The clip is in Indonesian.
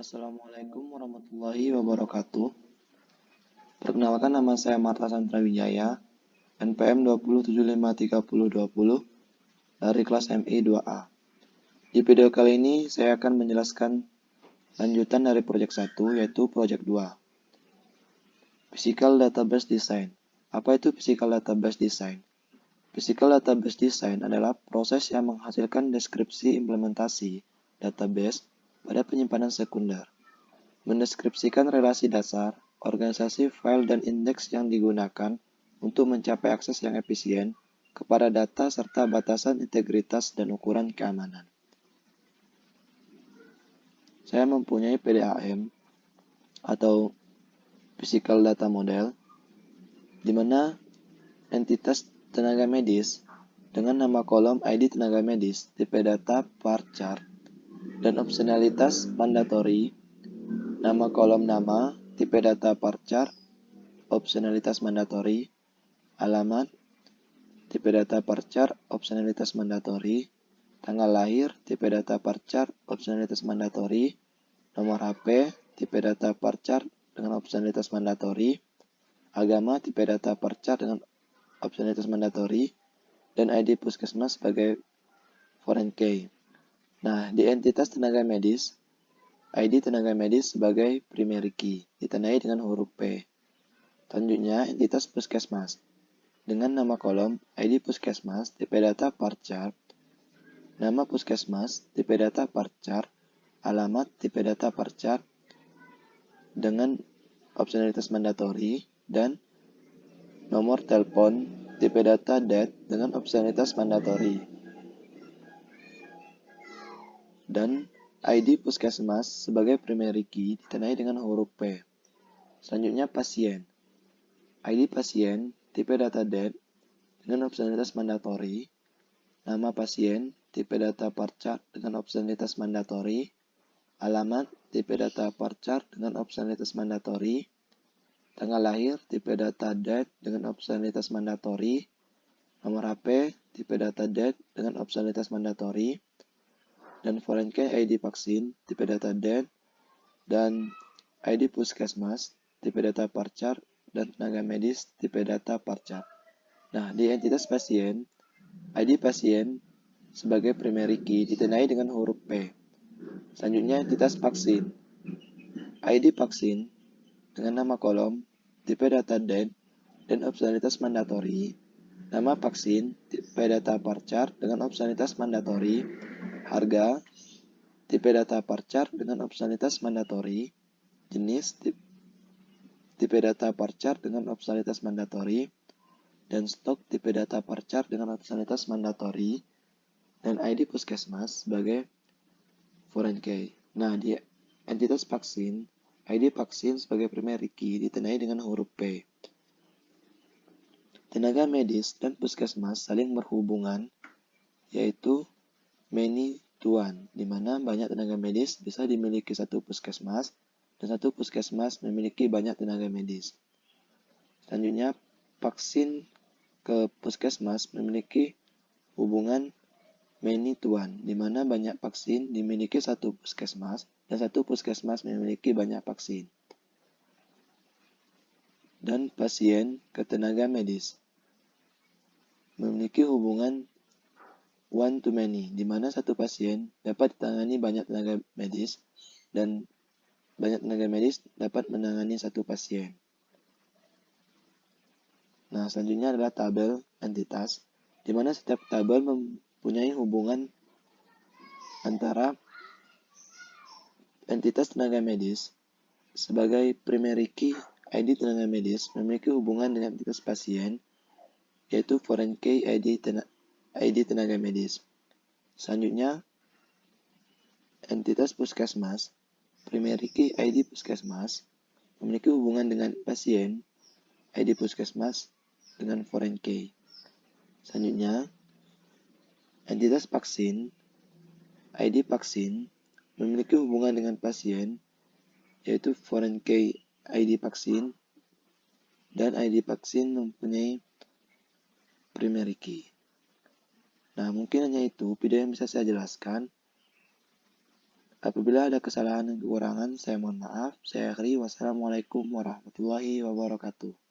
Assalamualaikum warahmatullahi wabarakatuh. Perkenalkan, nama saya Marta Santra Wijaya, NPM 20753020 dari kelas MI 2A. Di video kali ini saya akan menjelaskan lanjutan dari proyek 1, yaitu proyek 2. Physical Database Design. Apa itu Physical Database Design? Physical Database Design adalah proses yang menghasilkan deskripsi implementasi database pada penyimpanan sekunder. Mendeskripsikan relasi dasar, organisasi file dan indeks yang digunakan untuk mencapai akses yang efisien kepada data serta batasan integritas dan ukuran keamanan. Saya mempunyai PDAM atau Physical Data Model, di mana entitas tenaga medis dengan nama kolom ID tenaga medis, tipe data bar chart, dan opsionalitas mandatori, nama kolom nama, tipe data bar chart, opsionalitas mandatori, alamat, tipe data bar chart, opsionalitas mandatori, tanggal lahir, tipe data bar chart, opsionalitas mandatori, nomor HP, tipe data bar chart dengan opsionalitas mandatori, agama, tipe data bar chart dengan opsionalitas mandatori, dan ID puskesmas sebagai foreign key. Nah, di entitas tenaga medis, ID tenaga medis sebagai primary key, ditandai dengan huruf P. Selanjutnya, entitas puskesmas dengan nama kolom ID puskesmas, tipe data bar chart, nama puskesmas, tipe data bar chart, alamat, tipe data bar chart dengan opsionalitas mandatori, dan nomor telepon, tipe data date dengan opsionalitas mandatori. Dan ID puskesmas sebagai primary key ditandai dengan huruf P. Selanjutnya pasien. ID pasien, tipe data date dengan opsionalitas mandatori, nama pasien, tipe data bar chart dengan opsionalitas mandatori, alamat, tipe data bar chart dengan opsionalitas mandatori, tanggal lahir, tipe data date dengan opsionalitas mandatori, nomor HP, tipe data date dengan opsionalitas mandatori, dan foreign key ID vaksin, tipe data date, dan ID puskesmas, tipe data bar chart, dan tenaga medis, tipe data bar chart. Nah, di entitas pasien, ID pasien sebagai primary key ditandai dengan huruf P. Selanjutnya, entitas vaksin. ID vaksin dengan nama kolom, tipe data date, dan opsionalitas mandatori, nama vaksin, tipe data bar chart dengan opsionalitas mandatori, harga, tipe data bar chart dengan opsionalitas mandatori, jenis, tipe data bar chart dengan opsionalitas mandatori, dan stok tipe data bar chart dengan opsionalitas mandatori, dan ID puskesmas sebagai foreign key. Nah, di entitas vaksin, ID vaksin sebagai primary key ditandai dengan huruf P. Tenaga medis dan puskesmas saling berhubungan, yaitu many to one, di mana banyak tenaga medis bisa dimiliki satu puskesmas, dan satu puskesmas memiliki banyak tenaga medis. Selanjutnya, vaksin ke puskesmas memiliki hubungan many to one, di mana banyak vaksin dimiliki satu puskesmas, dan satu puskesmas memiliki banyak vaksin. Dan pasien ke tenaga medis memiliki hubungan one to many, di mana satu pasien dapat ditangani banyak tenaga medis, dan banyak tenaga medis dapat menangani satu pasien. Nah, selanjutnya adalah tabel entitas, di mana setiap tabel mempunyai hubungan antara entitas tenaga medis sebagai primary key ID tenaga medis memiliki hubungan dengan entitas pasien, yaitu foreign key ID tenaga medis. Selanjutnya, entitas puskesmas, primary key ID puskesmas memiliki hubungan dengan pasien, ID puskesmas dengan foreign key. Selanjutnya, entitas vaksin, ID vaksin memiliki hubungan dengan pasien, yaitu foreign key ID vaksin, dan ID vaksin mempunyai primary key. Nah, mungkin hanya itu video yang bisa saya jelaskan. Apabila ada kesalahan dan kekurangan, saya mohon maaf. Saya akhiri. Wassalamualaikum warahmatullahi wabarakatuh.